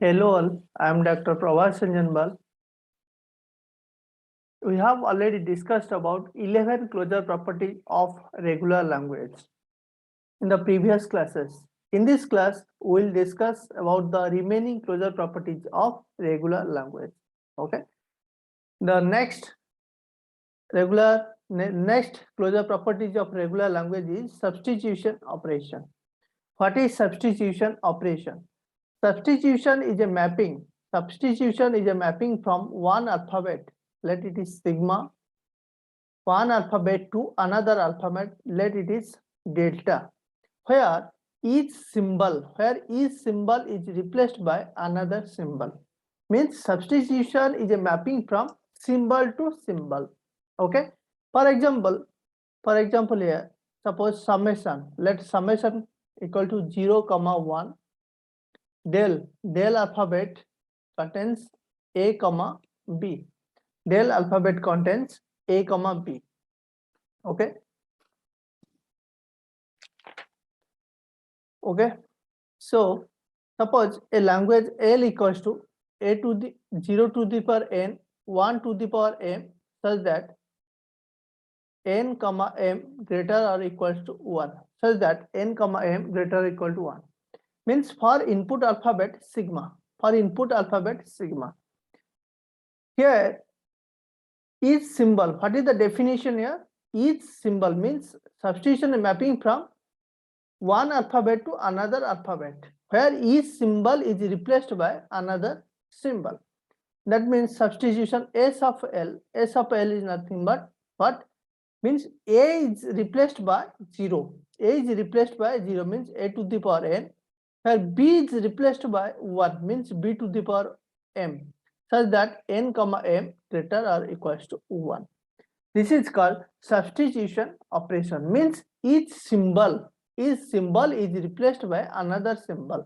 Hello all, I am Dr. Pravas Sanjanbal. We have already discussed about 11 closure properties of regular language in the previous classes. In this class, we will discuss about the remaining closure properties of regular language. Okay. The next closure properties of regular language is substitution operation. What is substitution operation? Substitution is a mapping. Substitution is a mapping from one alphabet, let it is sigma, one alphabet to another alphabet, let it is delta, where each symbol is replaced by another symbol. Means substitution is a mapping from symbol to symbol. Okay. For example here, suppose summation. Let summation equal to 0, 1. Del alphabet contains A, B. Del alphabet contains A, B. Okay. Okay. So suppose a language L equals to A to the 0 to the power n, 1 to the power m, such that n, m greater or equals to 1. Such that n, m greater or equal to 1. Means for input alphabet sigma. For input alphabet sigma. Here each symbol, what is the definition here? Each symbol means substitution mapping from one alphabet to another alphabet, where each symbol is replaced by another symbol. That means substitution S of L. S of L is nothing but what? Means A is replaced by 0. A is replaced by 0 means A to the power n, where B is replaced by 1 means B to the power m, such that n, m greater or equals to 1. This is called substitution operation. Means each symbol is replaced by another symbol.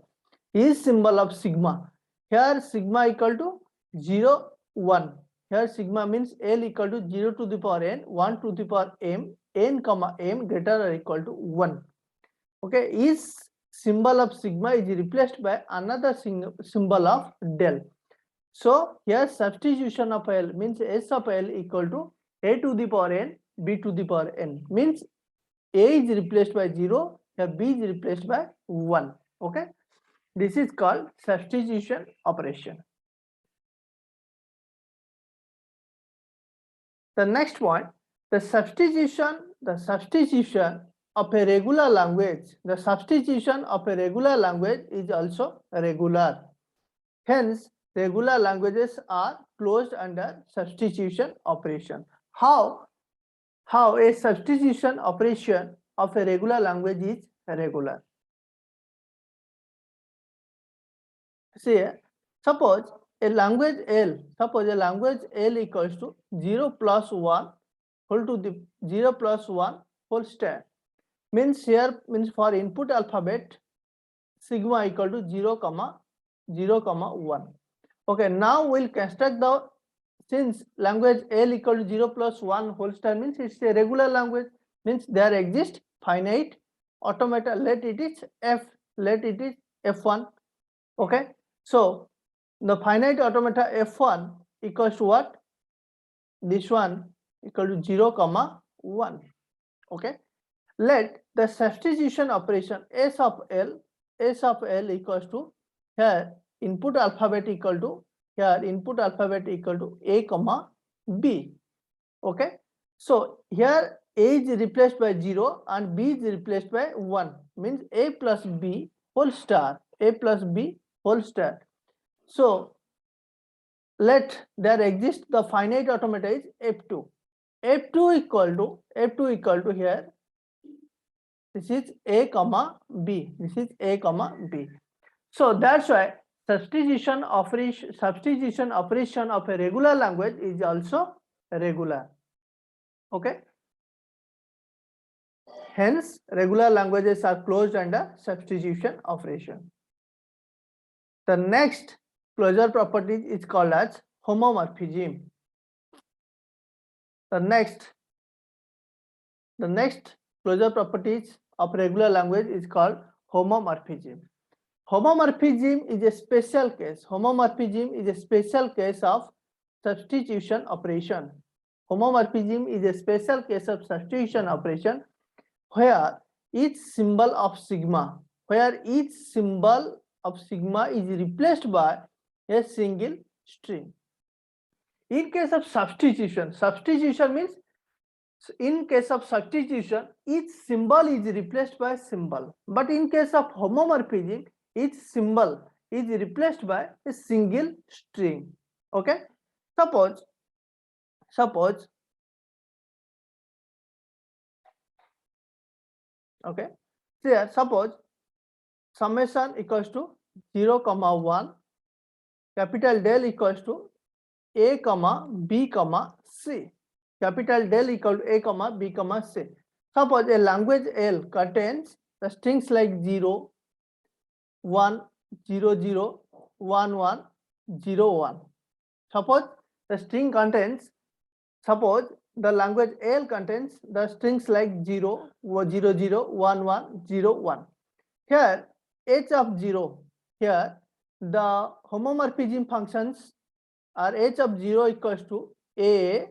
Each symbol of sigma. Here sigma equal to 0, 1. Here sigma means L equal to 0 to the power n, 1 to the power m, n, m greater or equal to 1. Okay, each symbol of sigma is replaced by another symbol of del. So here substitution of L means S of L equal to A to the power n, B to the power n. Means A is replaced by 0, here B is replaced by 1. Okay, this is called substitution operation. The next point, the substitution of a regular language. The substitution of a regular language is also regular. Hence, regular languages are closed under substitution operation. How a substitution operation of a regular language is regular? See, suppose a language L equals to 0 plus 1 whole to the 0 plus 1 whole square. Means here means for input alphabet sigma equal to 0, 0, 1. Okay, now we'll construct the, since language L equal to 0 plus 1 whole square means it's a regular language, means there exists finite automata, let it is F1. Okay, so the finite automata F1 equals to what? This one equal to 0, 1. Okay, let the substitution operation S of L equals to here input alphabet equal to A, B. Okay, so here A is replaced by 0 and B is replaced by 1 means A plus B whole star. So let there exist the finite automata is F2 equal to here, this is A, B. So that's why substitution operation of a regular language is also regular. Okay, hence regular languages are closed under substitution operation. The next closure property is called as homomorphism. The next closure properties of regular language is called homomorphism. Homomorphism is a special case. Homomorphism is a special case of substitution operation. Homomorphism is a special case of substitution operation where each symbol of sigma is replaced by a single string. In case of substitution means in case of substitution each symbol is replaced by symbol, but in case of homomorphism each symbol is replaced by a single string. Okay, suppose okay, so here suppose summation equals to 0, 1, capital del equals to a, b, c. Capital del equal to a, b, c. Suppose a language L contains the strings like 0, 1, 0, 0, 1, 1, 0, 1. Suppose the language L contains the strings like 0, 0, 0, 1, 1, 0, 1. Here h of 0, here the homomorphism functions are h of 0 equals to a,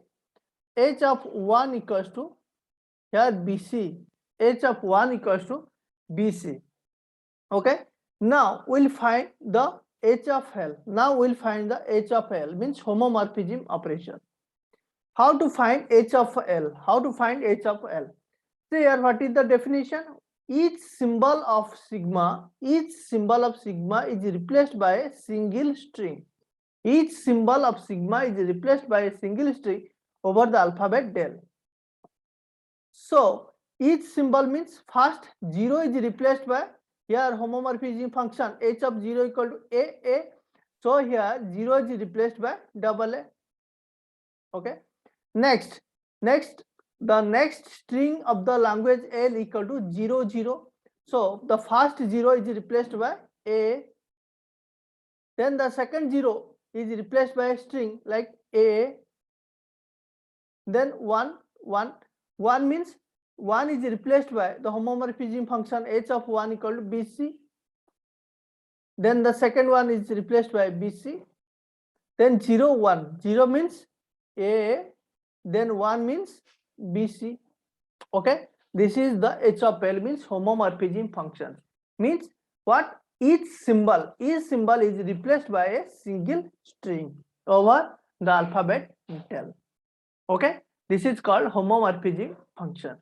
h of 1 equals to here bc, h of 1 equals to bc. Okay, now we'll find the h of L. Means homomorphism operation. How to find h of L? See here, what is the definition? Each symbol of sigma is replaced by a single string. Each symbol of sigma is replaced by a single string over the alphabet del. So each symbol means first 0 is replaced by here homomorphism function h of 0 equal to a. So here 0 is replaced by double a. Okay. Next the next string of the language L equal to 0, 0. So the first 0 is replaced by a. Then the second 0 is replaced by a string like a. Then 1, 1. 1 means 1 is replaced by the homomorphism function h of 1 equal to bc. Then the second one is replaced by bc. Then 0, 1. 0 means a. Then 1 means bc. Okay, this is the h of L, means homomorphism function. Means what? Each symbol is replaced by a single string over the alphabet del. Okay, this is called homomorphism function.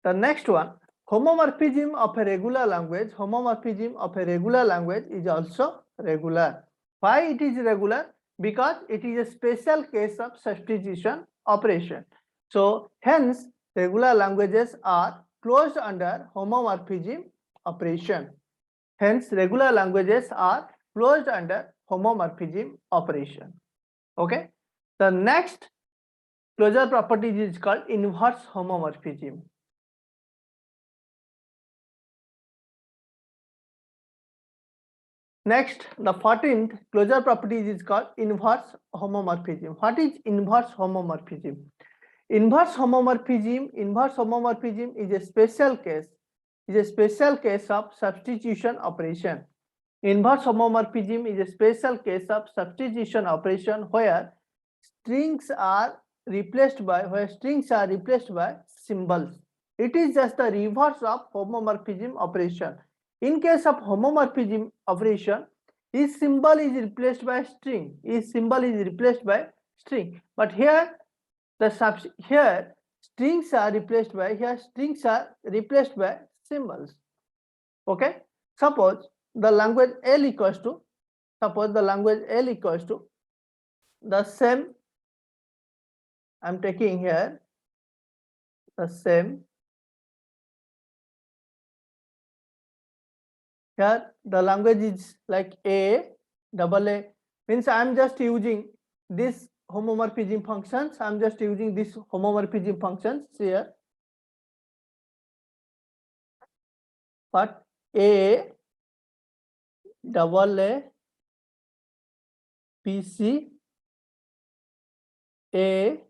The next one, homomorphism of a regular language. Homomorphism of a regular language is also regular. Why it is regular? Because it is a special case of substitution operation. So hence regular languages are closed under homomorphism operation. Hence regular languages are closed under homomorphism operation. Okay. The next closure property is called inverse homomorphism. Next, the 14th closure property is called inverse homomorphism. What is inverse homomorphism? Inverse homomorphism is a special case. Of substitution operation. Inverse homomorphism is a special case of substitution operation where strings are replaced by symbols. It is just the reverse of homomorphism operation. In case of homomorphism operation, each symbol is replaced by string. But here strings are replaced by symbols. Okay. Suppose the language L equals to the same. I'm taking here the same. Here the language is like a, double a, means I'm just using this homomorphism functions. Here. But a, double a, bc, a,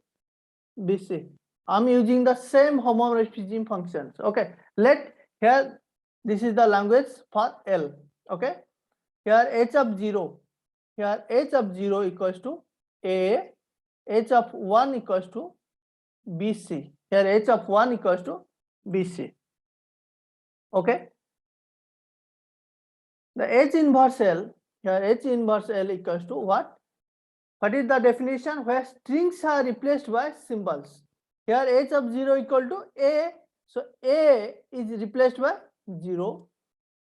bc. I'm using the same homomorphism functions. Okay. Let here This is the language for L. Okay. Here h of 0. Here h of 0 equals to A. H of 1 equals to BC. Here h of 1 equals to BC. Okay. The H inverse L. Here H inverse L equals to what? What is the definition? Where strings are replaced by symbols. Here h of 0 equal to A. So A is replaced by 0.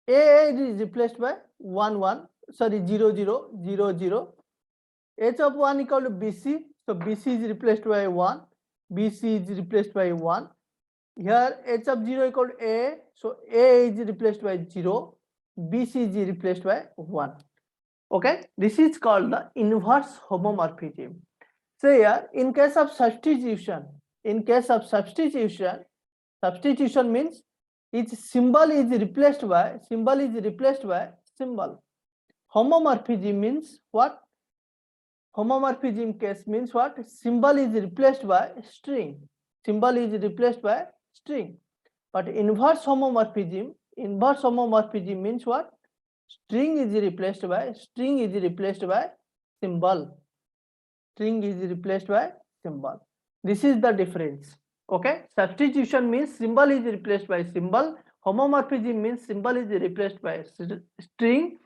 A is replaced by 1 1. Sorry, 0 0 0 0. H of 1 equal to BC. So BC is replaced by 1. BC is replaced by 1. Here H of 0 equal to A. So A is replaced by 0. BC is replaced by 1. Okay, this is called the inverse homomorphism. So here, in case of substitution, substitution means each symbol is replaced by symbol. Homomorphism means what? Homomorphism case means what? Symbol is replaced by string. Symbol is replaced by string. But inverse homomorphism means what? String is replaced by symbol. String is replaced by symbol. This is the difference. Okay. Substitution means symbol is replaced by symbol. Homomorphism means symbol is replaced by string,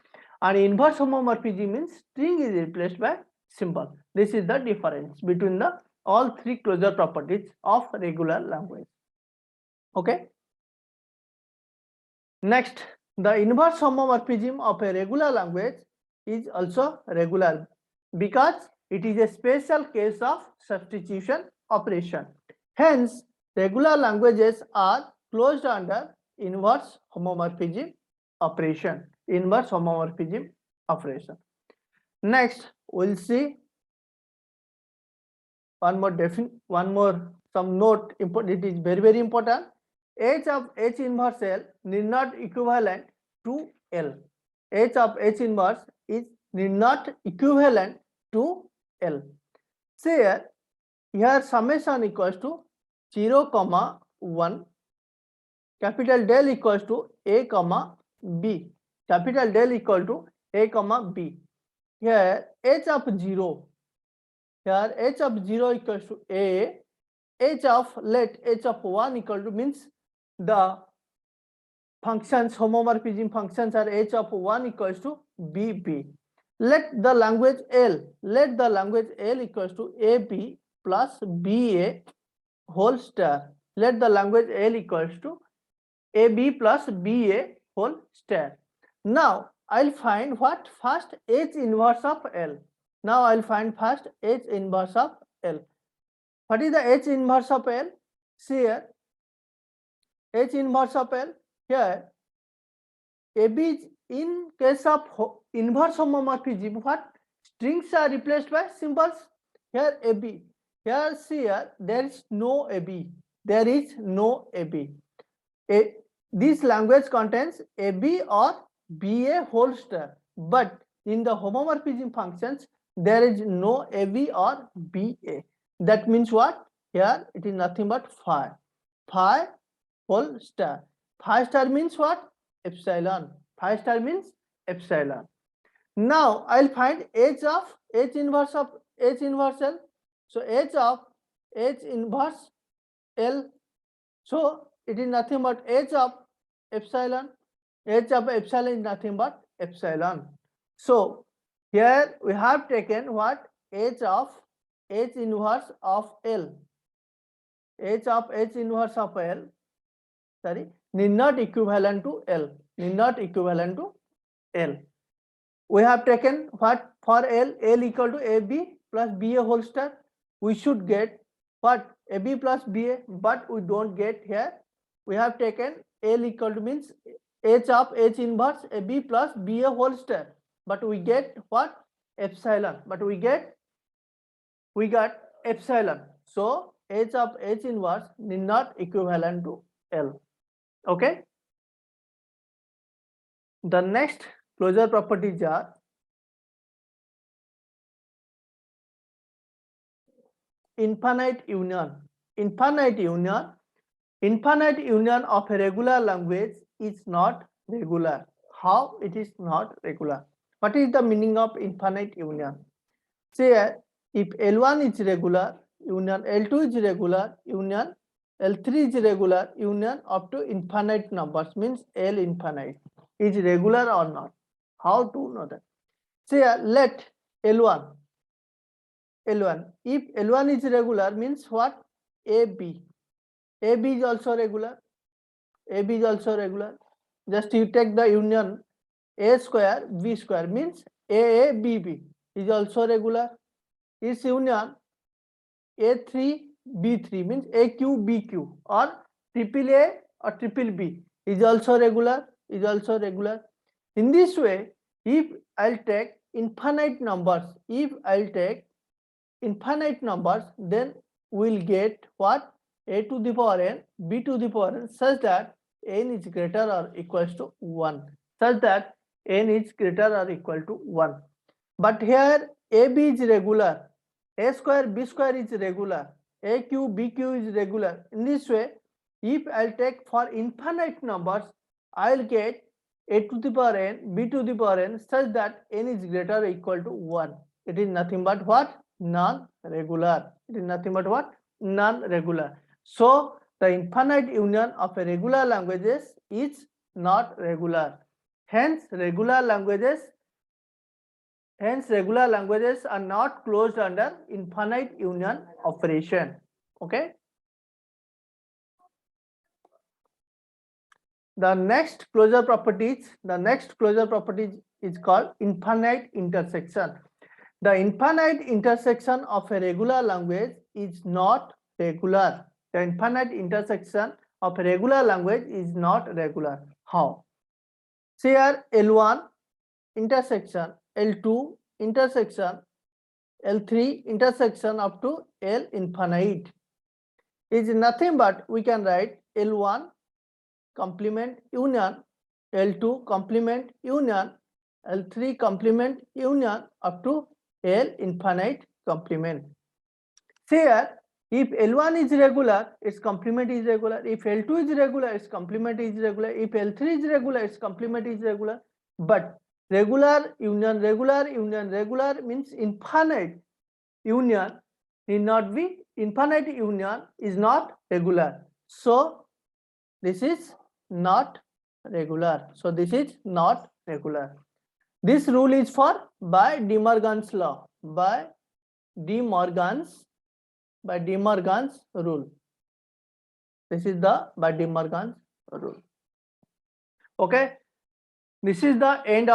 and inverse homomorphism means string is replaced by symbol. This is the difference between the all three closure properties of regular language. Okay. Next, the inverse homomorphism of a regular language is also regular because it is a special case of substitution operation. Hence, regular languages are closed under inverse homomorphism operation. Next, we'll see one more some note. It is very important. H of H inverse L need not equivalent to L. H of H inverse is need not equivalent to L. Say here summation equals to 0, 1. Capital Del equals to A, B. Capital Del equal to A, B. Here H of 0. Here H of 0 equals to A. H of 1 equal to means the functions, homomorphism functions are H of 1 equals to BB. Let the language L equals to AB plus BA whole star. Let the language L equals to AB plus BA whole star. Now I'll find what? First H inverse of L. Now I'll find first H inverse of L. What is the H inverse of L? See here. H inverse of L. Here AB is in case of inverse homomorphism, what? Strings are replaced by symbols. Here AB. Here see here, there is no AB. This language contains AB or BA whole star. But in the homomorphism functions, there is no AB or BA. That means what? Here it is nothing but phi. Phi whole star. Phi star means what? Epsilon. Phi star means epsilon. Now I'll find H inverse L. So H of H inverse L. So it is nothing but H of epsilon. H of epsilon is nothing but epsilon. So here we have taken what? H of H inverse of L. H of H inverse of L. Sorry, need not equivalent to L. We have taken what? For L equal to AB plus BA whole star. We should get what? AB plus BA, but we don't get here. We have taken L equal to means H of H inverse AB plus BA whole star, but we get what? Epsilon. But we got epsilon. So H of H inverse need not equivalent to L. Okay. The next closure properties are infinite union. Infinite union of a regular language is not regular. How it is not regular? What is the meaning of infinite union? Say if L1 is regular, union L2 is regular, union L3 is regular, union up to infinite numbers means L infinite is regular or not. How to know that? Say let L1 if L1 is regular means what? AB is also regular. AB is also regular. Just you take the union A square B square means AABB is also regular. Its union A3 B3 means AQ BQ or triple A or triple B is also regular. In this way, if I'll take infinite numbers, then we'll get what? A to the power n, B to the power n, such that n is greater or equals to 1. But here AB is regular, A square B square is regular, AQ BQ is regular. In this way, if I'll take for infinite numbers, I'll get A to the power n, B to the power n, such that n is greater or equal to 1. It is nothing but what? Non-regular. It is nothing but what? Non-regular. So the infinite union of a regular languages is not regular. Hence regular languages are not closed under infinite union operation. Okay. The next closure property is called infinite intersection. The infinite intersection of a regular language is not regular. The infinite intersection of a regular language is not regular. How? Say here L1 intersection, L2 intersection, L3 intersection up to L infinite is nothing but we can write L1 complement union, L2 complement union, L3 complement union up to L infinite complement. Say here, if L1 is regular, its complement is regular. If L2 is regular, its complement is regular. If L3 is regular, its complement is regular. But regular union means infinite union need not be, infinite union is not regular. So this is not regular. This rule is for by De Morgan's law, by De Morgan's rule. This is the by De Morgan's rule. Okay, this is the end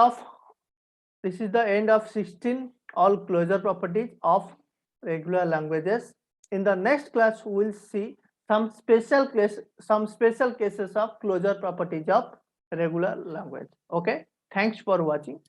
of 16 all closure properties of regular languages. In the next class, we will see some special cases of closure properties of regular language. Okay, thanks for watching.